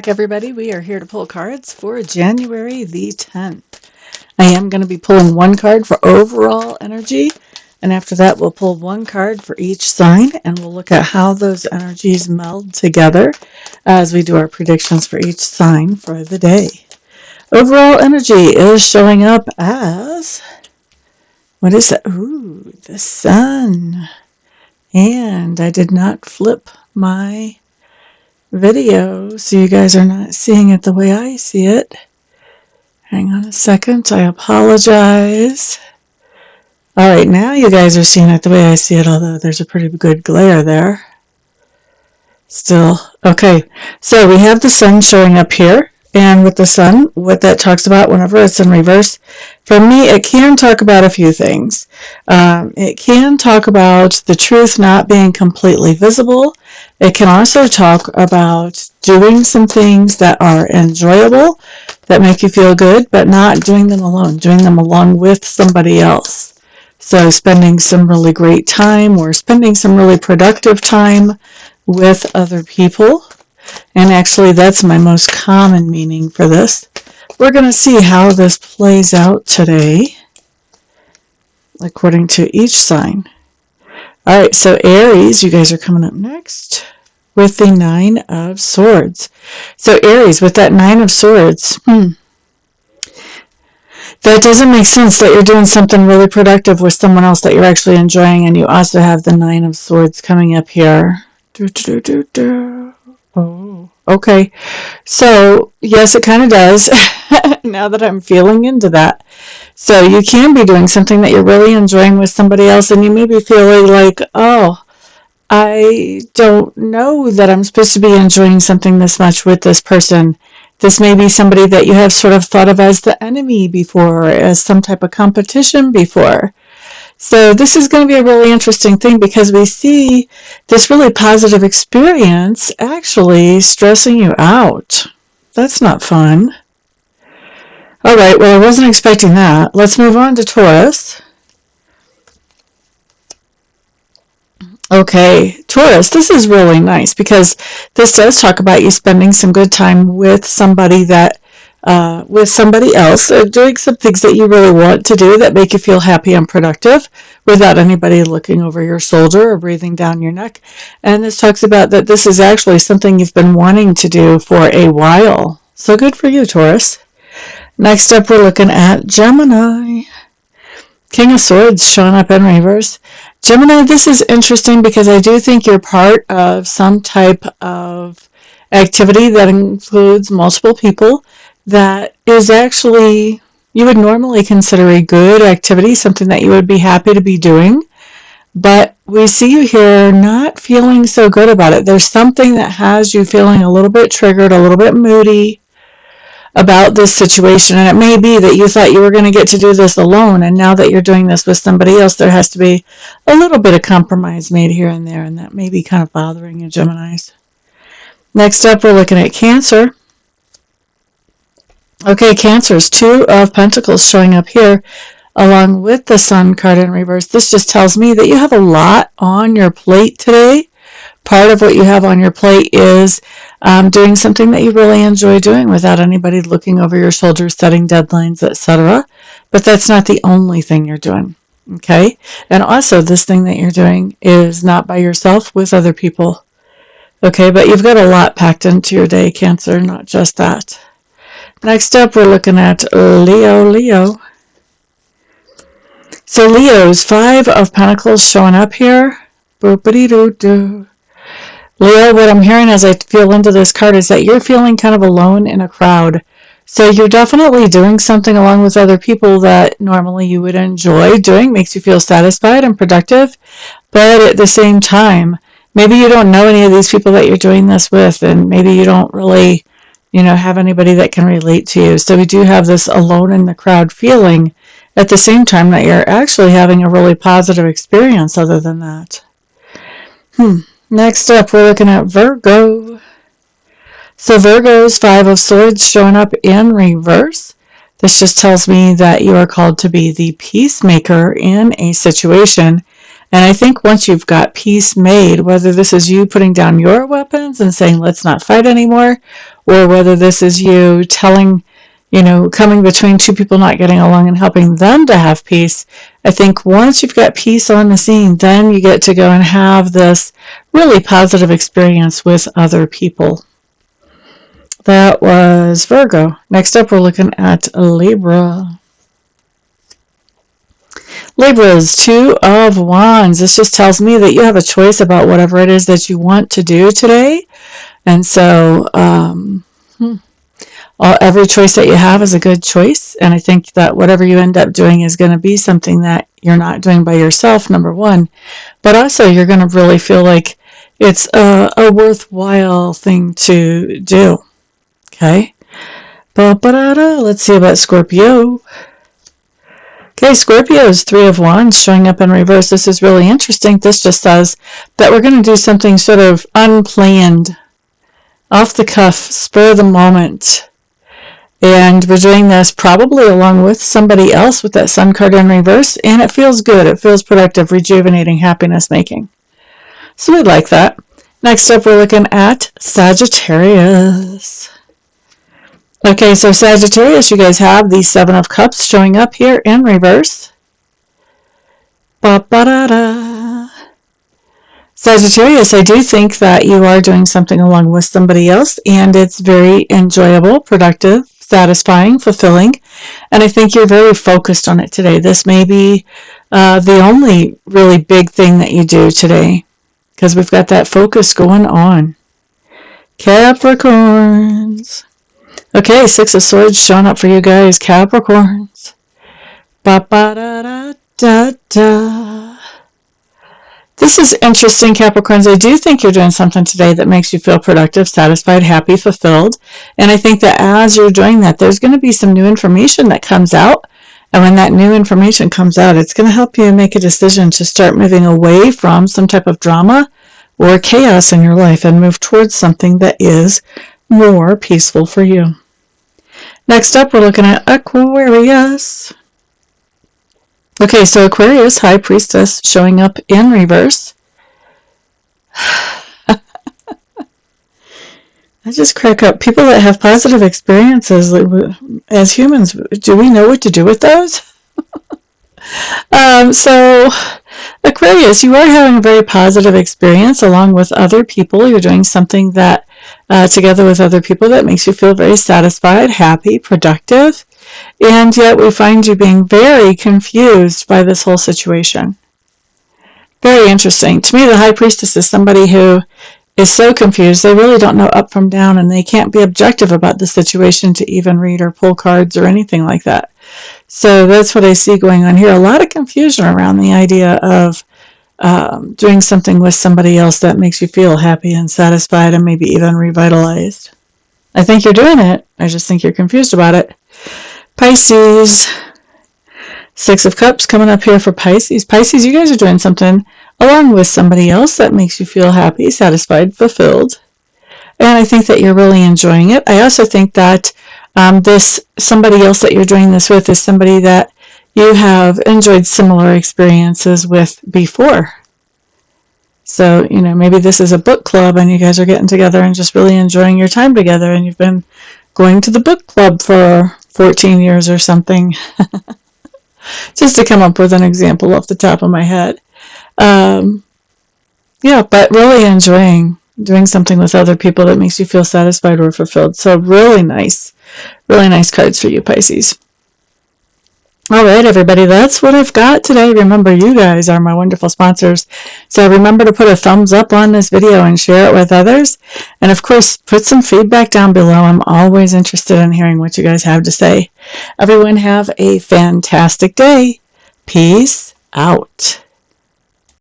Everybody. We are here to pull cards for January the 10th. I am going to be pulling one card for overall energy, and after that we'll pull one card for each sign, and we'll look at how those energies meld together as we do our predictions for each sign for the day. Overall energy is showing up as, what is that? Ooh, the sun. And I did not flip my video, so you guys are not seeing it the way I see it. Hang on a second, I apologize. Alright, now you guys are seeing it the way I see it, although there's a pretty good glare there. Still, okay, so we have the sun showing up here, and with the sun, what that talks about whenever it's in reverse, for me, it can talk about a few things. It can talk about the truth not being completely visible. It can also talk about doing some things that are enjoyable, that make you feel good, but not doing them alone, doing them along with somebody else. So spending some really great time or spending some really productive time with other people. And actually, that's my most common meaning for this. We're going to see how this plays out today, according to each sign. All right, so Aries, you guys are coming up next with the Nine of Swords. So Aries, with that Nine of Swords, that doesn't make sense that you're doing something really productive with someone else that you're actually enjoying, and you also have the Nine of Swords coming up here. Oh, okay. So, yes, it kind of does, now that I'm feeling into that. So you can be doing something that you're really enjoying with somebody else, and you may be feeling like, oh, I don't know that I'm supposed to be enjoying something this much with this person. This may be somebody that you have sort of thought of as the enemy before, or as some type of competition before. So this is going to be a really interesting thing, because we see this really positive experience actually stressing you out. That's not fun. All right, well, I wasn't expecting that. Let's move on to Taurus. Okay, Taurus, this is really nice, because this does talk about you spending some good time with somebody else, doing some things that you really want to do that make you feel happy and productive without anybody looking over your shoulder or breathing down your neck. And this talks about that this is actually something you've been wanting to do for a while. So good for you, Taurus. Next up, we're looking at Gemini. King of Swords showing up in reverse. Gemini, this is interesting because I do think you're part of some type of activity that includes multiple people that is actually, you would normally consider a good activity, something that you would be happy to be doing. But we see you here not feeling so good about it. There's something that has you feeling a little bit triggered, a little bit moody about this situation, and it may be that you thought you were going to get to do this alone, and now that you're doing this with somebody else, there has to be a little bit of compromise made here and there, and that may be kind of bothering you, Geminis. Next up, we're looking at Cancer. Okay, Cancer's Two of Pentacles showing up here, along with the Sun card in reverse. This just tells me that you have a lot on your plate today. Part of what you have on your plate is doing something that you really enjoy doing without anybody looking over your shoulder, setting deadlines, etc. But that's not the only thing you're doing, okay? And also, this thing that you're doing is not by yourself, with other people, okay? But you've got a lot packed into your day, Cancer, not just that. Next up, we're looking at Leo. So Leo's Five of Pentacles showing up here. Boop-a-dee-doo-doo. Leo, what I'm hearing as I feel into this card is that you're feeling kind of alone in a crowd. So you're definitely doing something along with other people that normally you would enjoy doing, makes you feel satisfied and productive. But at the same time, maybe you don't know any of these people that you're doing this with, and maybe you don't really, have anybody that can relate to you. So we do have this alone in the crowd feeling at the same time that you're actually having a really positive experience other than that. Next up, we're looking at Virgo. So Virgo's Five of Swords showing up in reverse. This just tells me that you are called to be the peacemaker in a situation. And I think once you've got peace made, whether this is you putting down your weapons and saying, let's not fight anymore, or whether this is you telling, coming between two people not getting along and helping them to have peace. I think once you've got peace on the scene, then you get to go and have this really positive experience with other people. That was Virgo. Next up, we're looking at Libra. Libra's Two of Wands. This just tells me that you have a choice about whatever it is that you want to do today. And so every choice that you have is a good choice. And I think that whatever you end up doing is going to be something that you're not doing by yourself, number one. But also you're going to really feel like it's a worthwhile thing to do. Okay? Let's see about Scorpio. Okay, Scorpio's Three of Wands showing up in reverse. This is really interesting. This just says that we're going to do something sort of unplanned, off the cuff, spur of the moment. And we're doing this probably along with somebody else with that Sun card in reverse. And it feels good. It feels productive, rejuvenating, happiness making. So we like that. Next up, we're looking at Sagittarius. Okay, so Sagittarius, you guys have the Seven of Cups showing up here in reverse. Sagittarius, I do think that you are doing something along with somebody else, and it's very enjoyable, productive, satisfying, fulfilling, and I think you're very focused on it today. This may be the only really big thing that you do today, because we've got that focus going on. Capricorns. Okay, Six of Swords showing up for you guys, Capricorns. This is interesting, Capricorns. I do think you're doing something today that makes you feel productive, satisfied, happy, fulfilled. And I think that as you're doing that, there's going to be some new information that comes out. And when that new information comes out, it's going to help you make a decision to start moving away from some type of drama or chaos in your life and move towards something that is more peaceful for you. Next up, we're looking at Aquarius. Okay, so Aquarius, High Priestess, showing up in reverse. I just crack up. People that have positive experiences, as humans, do we know what to do with those? So Aquarius, you are having a very positive experience along with other people. You're doing something that together with other people that makes you feel very satisfied, happy, productive, and yet we find you being very confused by this whole situation. Very interesting. To me, the High Priestess is somebody who is so confused they really don't know up from down, and they can't be objective about the situation to even read or pull cards or anything like that. So that's what I see going on here. A lot of confusion around the idea of doing something with somebody else that makes you feel happy and satisfied and maybe even revitalized. I think you're doing it. I just think you're confused about it. Pisces. Six of Cups coming up here for Pisces. Pisces, you guys are doing something along with somebody else that makes you feel happy, satisfied, fulfilled. And I think that you're really enjoying it. I also think that this somebody else that you're doing this with is somebody that you have enjoyed similar experiences with before. So, maybe this is a book club and you guys are getting together and just really enjoying your time together, and you've been going to the book club for 14 years or something. Just to come up with an example off the top of my head. But really enjoying doing something with other people that makes you feel satisfied or fulfilled. So really nice cards for you, Pisces. All right, everybody, that's what I've got today. Remember, you guys are my wonderful sponsors. So remember to put a thumbs up on this video and share it with others. And of course, put some feedback down below. I'm always interested in hearing what you guys have to say. Everyone have a fantastic day. Peace out.